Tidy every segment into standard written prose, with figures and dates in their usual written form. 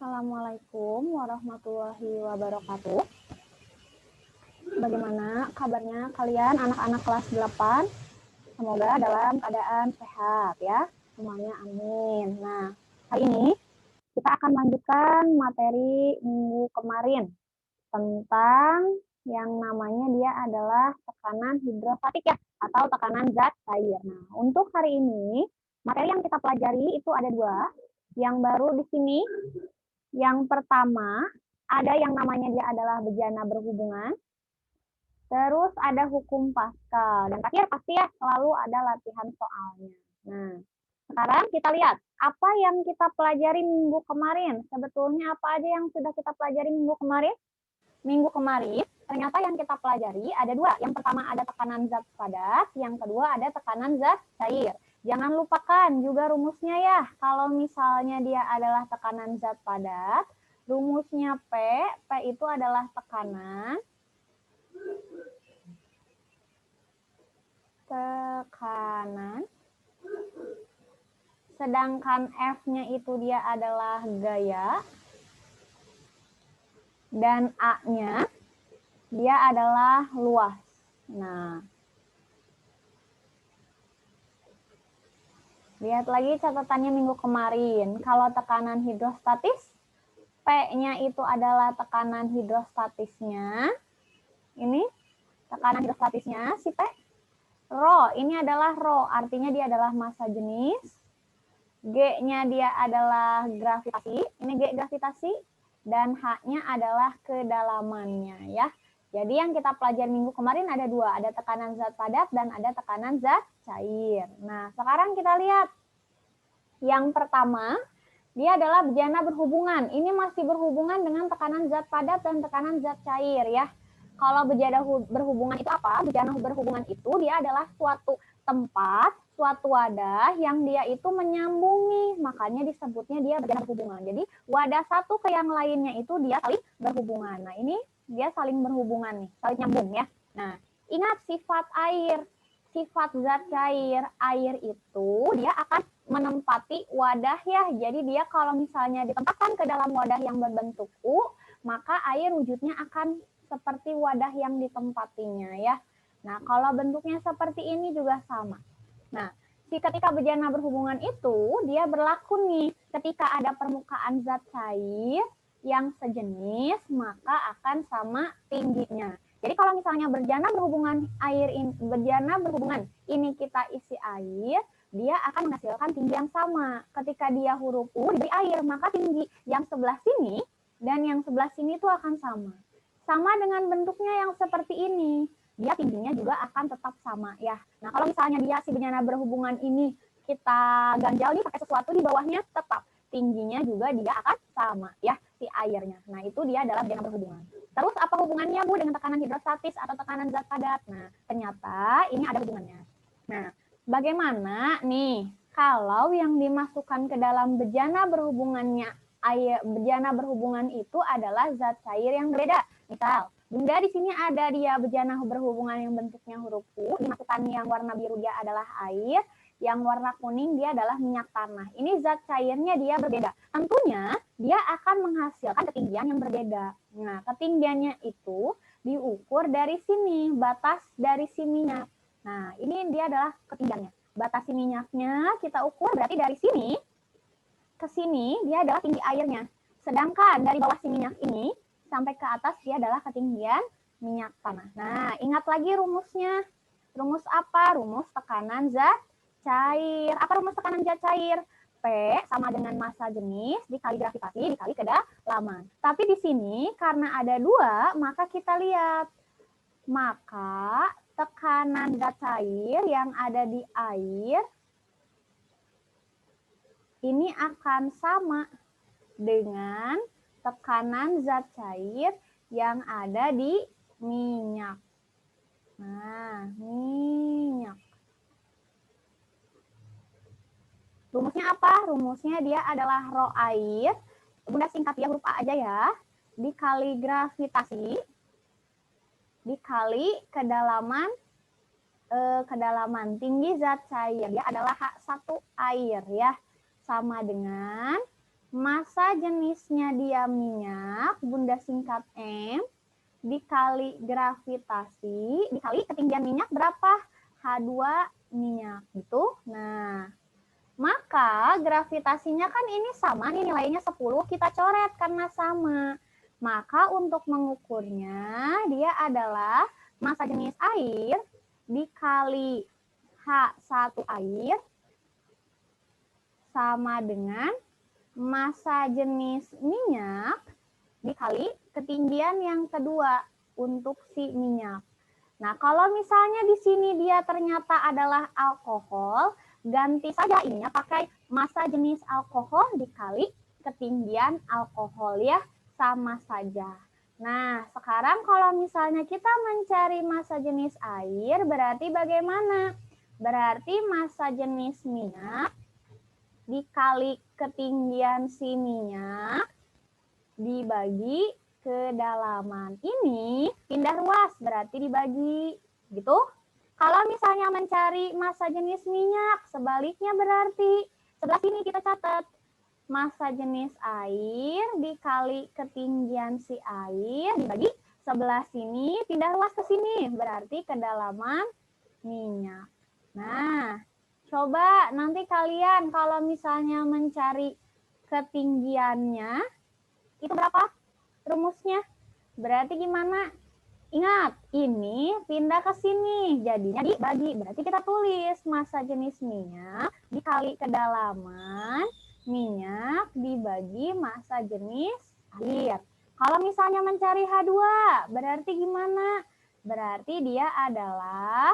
Assalamualaikum warahmatullahi wabarakatuh. Bagaimana kabarnya kalian anak-anak kelas 8? Semoga dalam keadaan sehat ya. Semuanya amin. Nah, hari ini kita akan lanjutkan materi minggu kemarin tentang yang namanya dia adalah tekanan hidrostatik ya, atau tekanan zat cair. Nah, untuk hari ini materi yang kita pelajari itu ada dua. Yang baru di sini, yang pertama ada yang namanya dia adalah bejana berhubungan. Terus ada hukum Pascal. Dan terakhir pasti ya selalu ada latihan soalnya. Nah, sekarang kita lihat apa yang kita pelajari minggu kemarin. Sebetulnya apa aja yang sudah kita pelajari minggu kemarin? Minggu kemarin ternyata yang kita pelajari ada dua. Yang pertama ada tekanan zat padat, yang kedua ada tekanan zat cair. Jangan lupakan juga rumusnya ya. Kalau misalnya dia adalah tekanan zat padat, rumusnya P itu adalah tekanan sedangkan F-nya itu dia adalah gaya, dan A-nya dia adalah luas. Nah, lihat lagi catatannya minggu kemarin. Kalau tekanan hidrostatis, P-nya itu adalah tekanan hidrostatisnya. Ini tekanan hidrostatisnya si P. Rho, ini adalah rho, artinya dia adalah massa jenis. G-nya dia adalah gravitasi, ini G gravitasi, dan H-nya adalah kedalamannya ya. Jadi yang kita pelajari minggu kemarin ada dua, ada tekanan zat padat dan ada tekanan zat cair. Nah, sekarang kita lihat. Yang pertama, dia adalah bejana berhubungan. Ini masih berhubungan dengan tekanan zat padat dan tekanan zat cair ya. Kalau bejana berhubungan itu apa? Bejana berhubungan itu dia adalah suatu tempat, suatu wadah yang dia itu menyambungi, makanya disebutnya dia bejana berhubungan. Jadi wadah satu ke yang lainnya itu dia saling berhubungan. Nah, ini dia saling berhubungan nih, saling nyambung ya. Nah, ingat sifat air, sifat zat cair, air itu dia akan menempati wadah ya. Jadi dia kalau misalnya ditempatkan ke dalam wadah yang berbentuk U, maka air wujudnya akan seperti wadah yang ditempatinya ya. Nah, kalau bentuknya seperti ini juga sama. Nah, ketika bejana berhubungan itu, dia berlaku nih ketika ada permukaan zat cair yang sejenis, maka akan sama tingginya. Jadi kalau misalnya bejana berhubungan ini kita isi air, dia akan menghasilkan tinggi yang sama. Ketika dia huruf U diberi air, maka tinggi yang sebelah sini dan yang sebelah sini itu akan sama. Sama dengan bentuknya yang seperti ini, dia tingginya juga akan tetap sama ya. Nah, kalau misalnya dia si bejana berhubungan ini kita ganjal nih pakai sesuatu di bawahnya, tetap tingginya juga dia akan sama ya si airnya. Nah, itu dia adalah bejana berhubungan. Terus apa hubungannya Bu dengan tekanan hidrostatis atau tekanan zat padat? Nah, ternyata ini ada hubungannya. Nah, bagaimana nih kalau yang dimasukkan ke dalam bejana berhubungannya bejana berhubungan itu adalah zat cair yang berbeda. Misal, Bunda di sini ada dia bejana berhubungan yang bentuknya huruf U, dimasukkan yang warna biru dia adalah air, yang warna kuning dia adalah minyak tanah. Ini zat cairnya dia berbeda. Tentunya dia akan menghasilkan ketinggian yang berbeda. Nah, ketinggiannya itu diukur dari sini, batas dari si minyak. Nah, ini dia adalah ketinggiannya. Batas si minyaknya kita ukur berarti dari sini ke sini dia adalah tinggi airnya. Sedangkan dari bawah si minyak ini sampai ke atas dia adalah ketinggian minyak tanah. Nah, ingat lagi rumusnya. Rumus apa? Rumus tekanan zat cair. Apa rumus tekanan zat cair? P sama dengan massa jenis dikali gravitasi dikali kedalaman. Tapi di sini karena ada dua, maka kita lihat. Maka tekanan zat cair yang ada di air ini akan sama dengan tekanan zat cair yang ada di minyak. Nah, minyak. Rumusnya apa? Rumusnya dia adalah rho air. Bunda singkat ya huruf A aja ya. Dikali gravitasi dikali kedalaman tinggi zat cair. Dia adalah H1 air ya. Sama dengan massa jenisnya dia minyak, bunda singkat M, dikali gravitasi, dikali ketinggian minyak berapa? H2 minyak gitu. Nah, maka gravitasinya kan ini sama nih, nilainya 10, kita coret karena sama. Maka untuk mengukurnya dia adalah massa jenis air dikali H1 air sama dengan massa jenis minyak dikali ketinggian yang kedua untuk si minyak. Nah, kalau misalnya di sini dia ternyata adalah alkohol, ganti saja ininya pakai massa jenis alkohol dikali ketinggian alkohol ya, sama saja. Nah, sekarang kalau misalnya kita mencari massa jenis air, berarti bagaimana? Berarti massa jenis minyak dikali ketinggian si minyak dibagi kedalaman. Ini pindah ruas berarti dibagi gitu. Kalau misalnya mencari massa jenis minyak, sebaliknya berarti sebelah sini kita catat massa jenis air dikali ketinggian si air dibagi sebelah sini, pindah ruas ke sini berarti kedalaman minyak. Nah, coba nanti kalian kalau misalnya mencari ketinggiannya, itu berapa rumusnya? Berarti gimana? Ingat, ini pindah ke sini, jadinya dibagi. Berarti kita tulis massa jenis minyak dikali kedalaman minyak dibagi massa jenis air. Kalau misalnya mencari H2, berarti gimana? Berarti dia adalah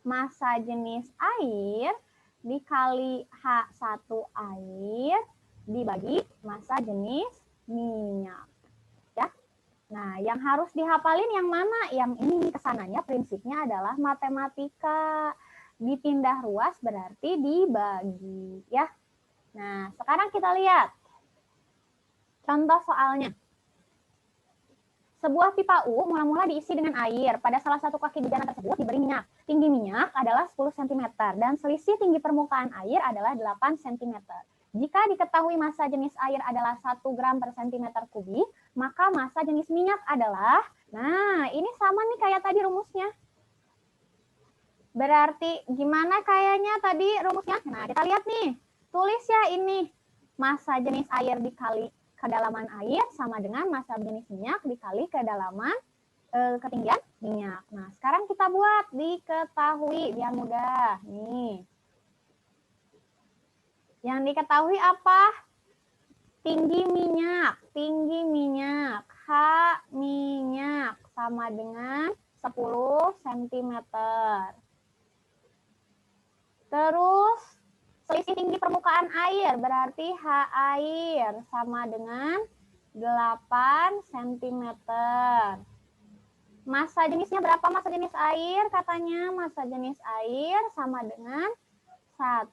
massa jenis air dikali H1 air dibagi massa jenis minyak. Ya. Nah, yang harus dihafalin yang mana? Yang ini kesananya prinsipnya adalah matematika. Dipindah ruas berarti dibagi. Ya. Nah, sekarang kita lihat contoh soalnya. Sebuah pipa U mula-mula diisi dengan air. Pada salah satu kaki bejana tersebut diberi minyak. Tinggi minyak adalah 10 cm dan selisih tinggi permukaan air adalah 8 cm. Jika diketahui massa jenis air adalah 1 gram per cm kubik, maka massa jenis minyak adalah, nah ini sama nih kayak tadi rumusnya. Berarti gimana kayaknya tadi rumusnya? Nah kita lihat nih, tulis ya ini, massa jenis air dikali kedalaman air sama dengan massa jenis minyak dikali kedalaman ketinggian minyak. Nah, sekarang kita buat diketahui biar mudah. Nih. Yang diketahui apa? Tinggi minyak. Tinggi minyak. H minyak sama dengan 10 cm. Terus selisih tinggi permukaan air berarti H air sama dengan 8 cm. Massa jenisnya berapa massa jenis air? Katanya massa jenis air sama dengan 1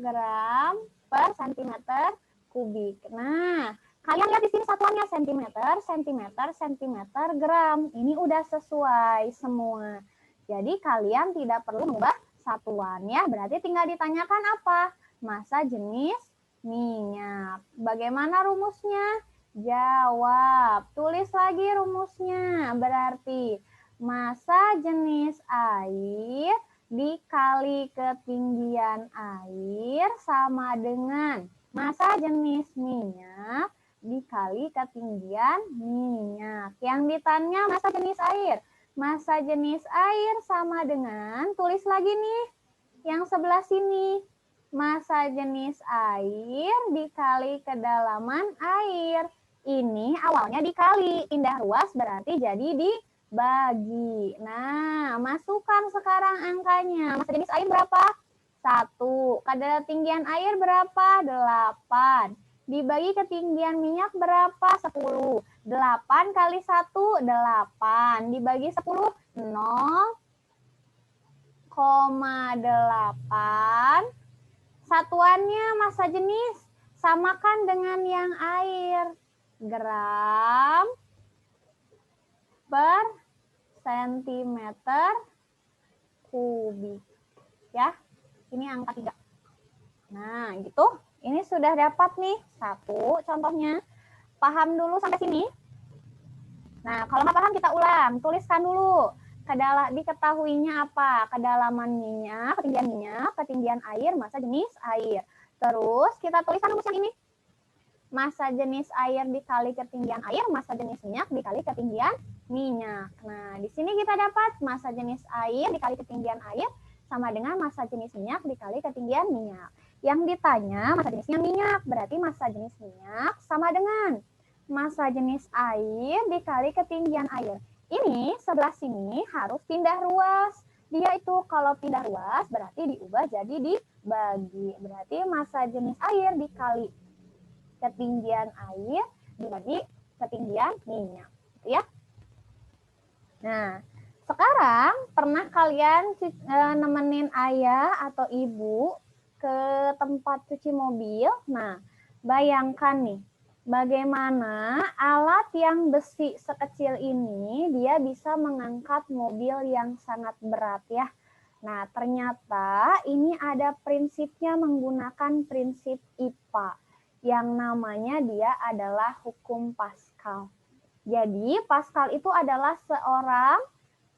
gram per centimeter kubik. Nah, kalian lihat di sini satuannya sentimeter, sentimeter, sentimeter, gram. Ini udah sesuai semua. Jadi kalian tidak perlu mengubah satuan ya. Berarti tinggal ditanyakan apa? Massa jenis minyak. Bagaimana rumusnya? Jawab. Tulis lagi rumusnya. Berarti massa jenis air dikali ketinggian air sama dengan massa jenis minyak dikali ketinggian minyak. Yang ditanya massa jenis air. Massa jenis air sama dengan, tulis lagi nih, yang sebelah sini. Massa jenis air dikali kedalaman air. Ini awalnya dikali, pindah ruas berarti jadi dibagi. Nah, masukkan sekarang angkanya. Massa jenis air berapa? 1. Ketinggian air berapa? 8. Dibagi ketinggian minyak berapa? 10. 8 kali 1, 8. Dibagi 10, 0,8. Satuannya massa jenis. Samakan dengan yang air. Gram per sentimeter kubik. Ya, ini angka 3. Nah, gitu. Ini sudah dapat nih, 1 contohnya. Paham dulu sampai sini? Nah, kalau nggak paham kita ulang, tuliskan dulu. Diketahuinya apa? Kedalaman minyak, ketinggian air, massa jenis air. Terus kita tuliskan rumus yang ini. Massa jenis air dikali ketinggian air, massa jenis minyak dikali ketinggian minyak. Nah, di sini kita dapat massa jenis air dikali ketinggian air sama dengan massa jenis minyak dikali ketinggian minyak. Yang ditanya massa jenisnya minyak, berarti massa jenis minyak sama dengan massa jenis air dikali ketinggian air. Ini sebelah sini harus pindah ruas. Dia itu kalau pindah ruas berarti diubah jadi dibagi. Berarti massa jenis air dikali ketinggian air dibagi ketinggian minyak. Gitu ya. Nah, sekarang pernah kalian nemenin ayah atau ibu ke tempat cuci mobil? Nah, bayangkan nih, bagaimana alat yang besi sekecil ini dia bisa mengangkat mobil yang sangat berat ya. Nah, ternyata ini ada prinsipnya menggunakan prinsip IPA yang namanya dia adalah hukum Pascal. Jadi Pascal itu adalah seorang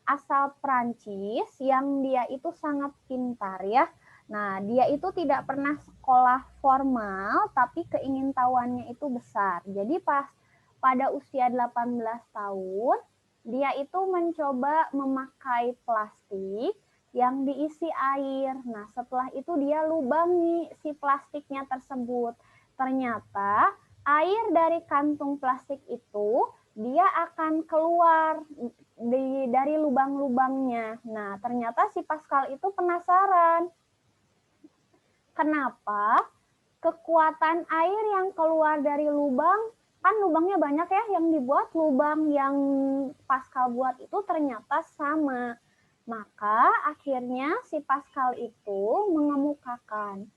asal Prancis yang dia itu sangat pintar ya. Nah, dia itu tidak pernah sekolah formal, tapi keingintahuannya itu besar. Jadi pada usia 18 tahun, dia itu mencoba memakai plastik yang diisi air. Nah, setelah itu dia lubangi si plastiknya tersebut. Ternyata air dari kantung plastik itu dia akan keluar dari lubang-lubangnya. Nah, ternyata si Pascal itu penasaran. Kenapa kekuatan air yang keluar dari lubang, kan lubangnya banyak ya yang dibuat, lubang yang Pascal buat itu ternyata sama. Maka akhirnya si Pascal itu mengemukakan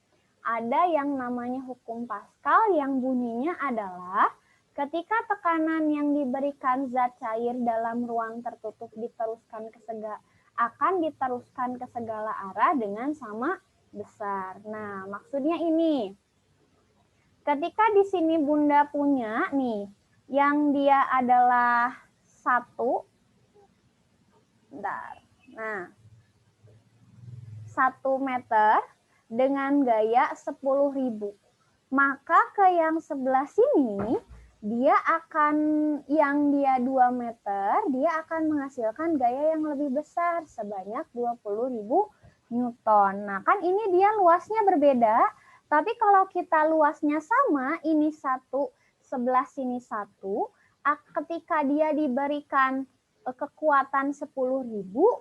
ada yang namanya hukum Pascal yang bunyinya adalah ketika tekanan yang diberikan zat cair dalam ruang tertutup akan diteruskan ke segala arah dengan sama besar. Nah, maksudnya ini. Ketika di sini Bunda punya nih, yang dia adalah 1. Bentar. Nah, 1 meter dengan gaya 10.000. Maka ke yang sebelah sini dia akan yang dia 2 meter, dia akan menghasilkan gaya yang lebih besar sebanyak 20.000 Newton. Nah, kan ini dia luasnya berbeda, tapi kalau kita luasnya sama, ini 1, sebelah sini 1, ketika dia diberikan kekuatan 10.000,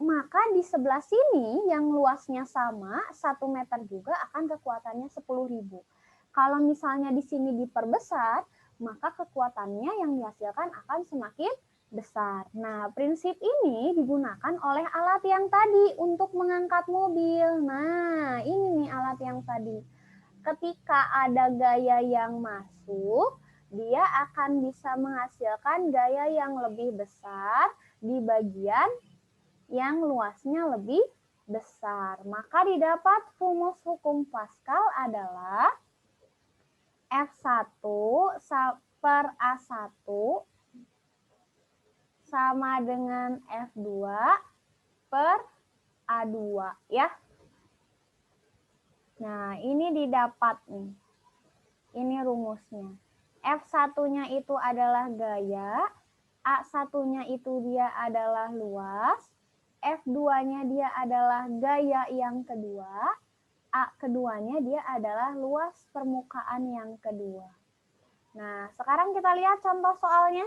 maka di sebelah sini yang luasnya sama, 1 meter juga akan kekuatannya 10.000. Kalau misalnya di sini diperbesar, maka kekuatannya yang dihasilkan akan semakin besar. Nah, prinsip ini digunakan oleh alat yang tadi untuk mengangkat mobil. Nah, ini nih alat yang tadi. Ketika ada gaya yang masuk, dia akan bisa menghasilkan gaya yang lebih besar di bagian yang luasnya lebih besar. Maka didapat rumus hukum Pascal adalah F1 per A1 sama dengan F2 per A2 ya. Nah, ini didapat nih. Ini rumusnya. F1-nya itu adalah gaya, A1-nya itu dia adalah luas, F2-nya dia adalah gaya yang kedua, A keduanya dia adalah luas permukaan yang kedua. Nah, sekarang kita lihat contoh soalnya.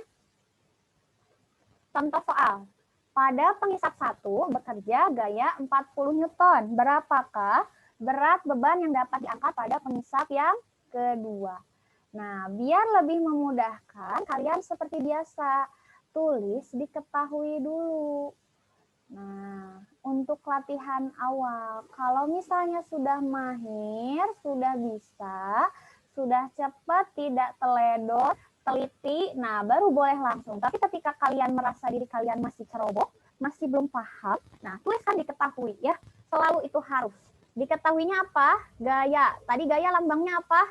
Contoh soal. Pada pengisap 1 bekerja gaya 40 Newton. Berapakah berat beban yang dapat diangkat pada pengisap yang kedua? Nah, biar lebih memudahkan, kalian seperti biasa, tulis diketahui dulu. Nah, untuk latihan awal, kalau misalnya sudah mahir, sudah bisa, sudah cepat, tidak teledor, teliti, nah baru boleh langsung. Tapi ketika kalian merasa diri kalian masih ceroboh, masih belum paham, nah tuliskan diketahui ya, selalu itu harus. Diketahuinya apa? Gaya. Tadi gaya lambangnya apa?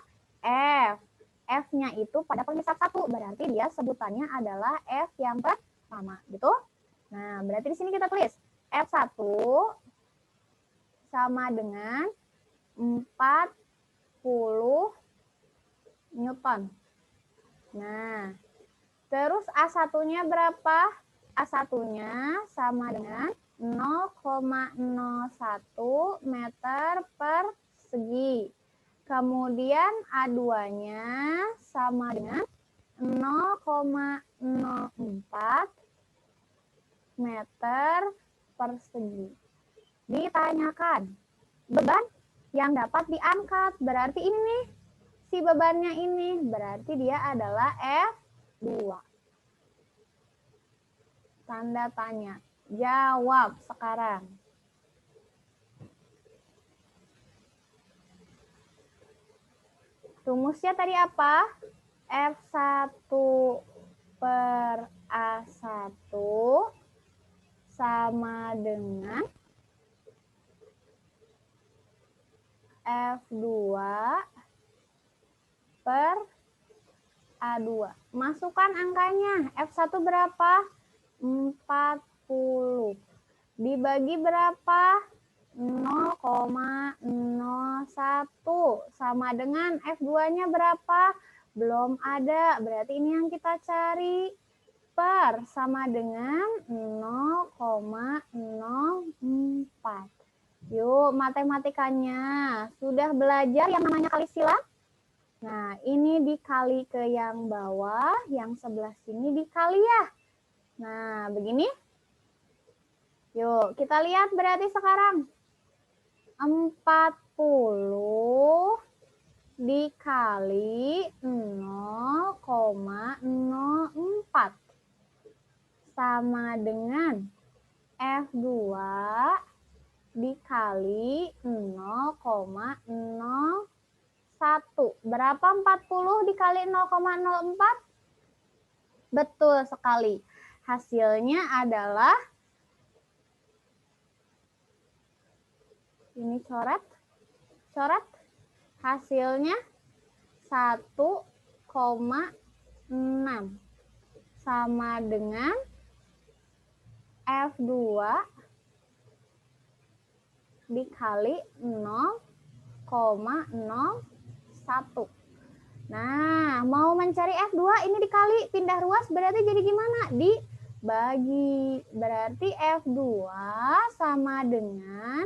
F. F-nya itu pada pemisah 1, berarti dia sebutannya adalah F yang pertama, gitu. Nah, berarti di sini kita tulis F1 sama dengan 40 Newton. Nah, terus A1-nya berapa? A1-nya sama dengan 0,01 meter persegi. Kemudian A2-nya sama dengan 0,04 meter persegi. Ditanyakan beban yang dapat diangkat. Berarti ini nih, si bebannya ini. Berarti dia adalah F2. Tanda tanya. Jawab sekarang. Rumusnya tadi apa? F1 per A1 sama dengan F2 per A2. Masukkan angkanya. F1 berapa? 40. Dibagi berapa? 0,01. Sama dengan F2-nya berapa? Belum ada. Berarti ini yang kita cari. Per sama dengan 0,04. Yuk, matematikanya. Sudah belajar yang namanya kali silang? Nah, ini dikali ke yang bawah, yang sebelah sini dikali ya. Nah, begini. Yuk, kita lihat berarti sekarang. 40 dikali 0,04 sama dengan F2 dikali 0,01. Berapa 40 dikali 0,04? Betul sekali. Hasilnya adalah, ini coret. Hasilnya 1,6 sama dengan F2 dikali 0,01. Nah, mau mencari F2 ini dikali, pindah ruas berarti jadi gimana? Dibagi. Berarti F2 sama dengan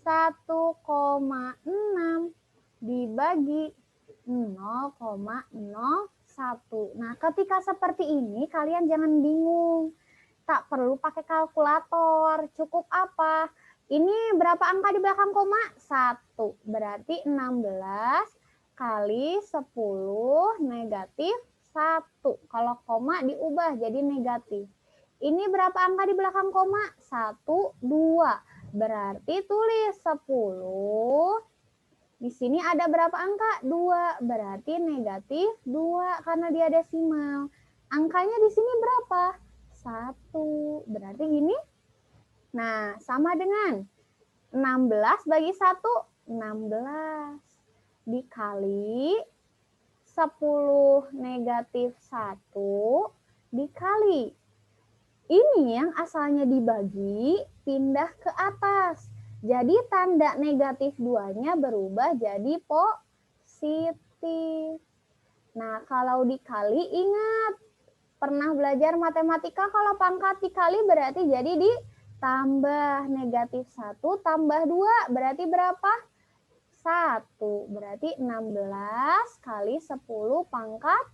1,6 dibagi 0,01. Nah, ketika seperti ini kalian jangan bingung. Tak perlu pakai kalkulator. Cukup apa? Ini berapa angka di belakang koma? 1. Berarti 16 kali 10 negatif 1. Kalau koma diubah jadi negatif. Ini berapa angka di belakang koma? 1, 2. Berarti tulis 10. Di sini ada berapa angka? 2. Berarti negatif 2 karena dia desimal. Angkanya di sini berapa? 1. Berarti gini. Nah, sama dengan 16 bagi 1, 16. Dikali 10 negatif 1 dikali. Ini yang asalnya dibagi pindah ke atas. Jadi tanda negatif 2-nya berubah jadi positif. Nah, kalau dikali ingat. Pernah belajar matematika kalau pangkat dikali berarti jadi ditambah. Negatif 1 tambah 2 berarti berapa? 1. Berarti 16 kali 10 pangkat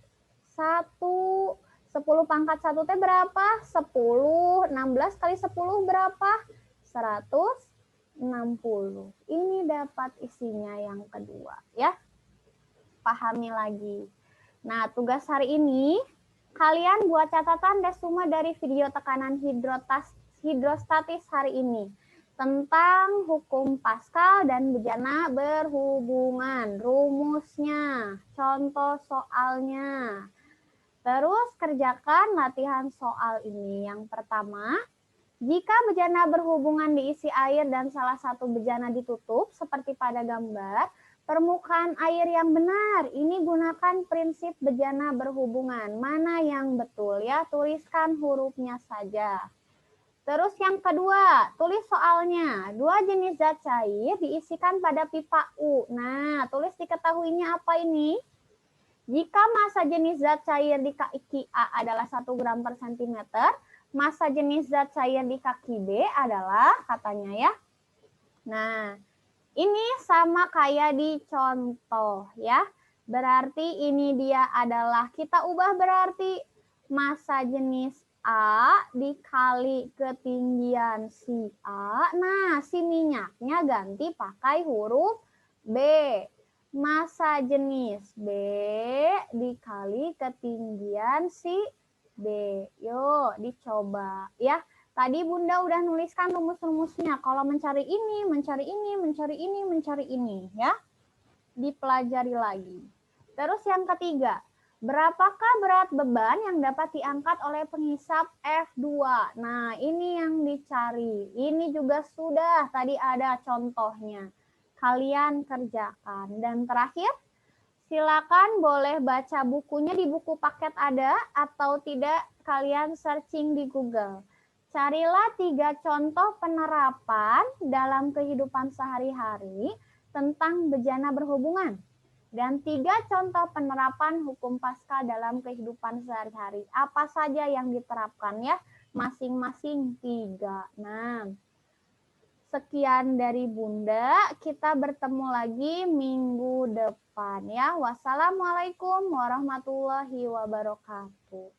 1. 10 pangkat 1 teh berapa? 10. 16 kali 10 berapa? 160. Ini dapat isinya yang kedua ya. Pahami lagi. Nah, tugas hari ini kalian buat catatan resume dari video tekanan hidrostatis hari ini tentang hukum Pascal dan bejana berhubungan, rumusnya, contoh soalnya. Terus kerjakan latihan soal ini. Yang pertama, jika bejana berhubungan diisi air dan salah satu bejana ditutup seperti pada gambar, Permukaan air yang benar, ini gunakan prinsip bejana berhubungan. Mana yang betul ya? Tuliskan hurufnya saja. Terus yang kedua, tulis soalnya. Dua jenis zat cair diisikan pada pipa U. Nah, tulis diketahuinya apa ini? Jika massa jenis zat cair di kaki A adalah 1 gram per cm, massa jenis zat cair di kaki B adalah, katanya ya. Nah, ini sama kayak di contoh ya. Berarti ini dia adalah, kita ubah berarti massa jenis A dikali ketinggian si A. Nah, si minyaknya ganti pakai huruf B. Massa jenis B dikali ketinggian si B. Yuk dicoba ya. Tadi Bunda udah nuliskan rumus-rumusnya. Kalau mencari ini, mencari ini, mencari ini, mencari ini, ya. Dipelajari lagi. Terus yang ketiga, berapakah berat beban yang dapat diangkat oleh penghisap F2? Nah, ini yang dicari. Ini juga sudah, tadi ada contohnya. Kalian kerjakan. Dan terakhir, silakan boleh baca bukunya di buku paket ada, atau tidak kalian searching di Google. Carilah 3 contoh penerapan dalam kehidupan sehari-hari tentang bejana berhubungan. Dan 3 contoh penerapan hukum Paskal dalam kehidupan sehari-hari. Apa saja yang diterapkan ya? Masing-masing 3. Nah, sekian dari Bunda. Kita bertemu lagi minggu depan ya. Wassalamualaikum warahmatullahi wabarakatuh.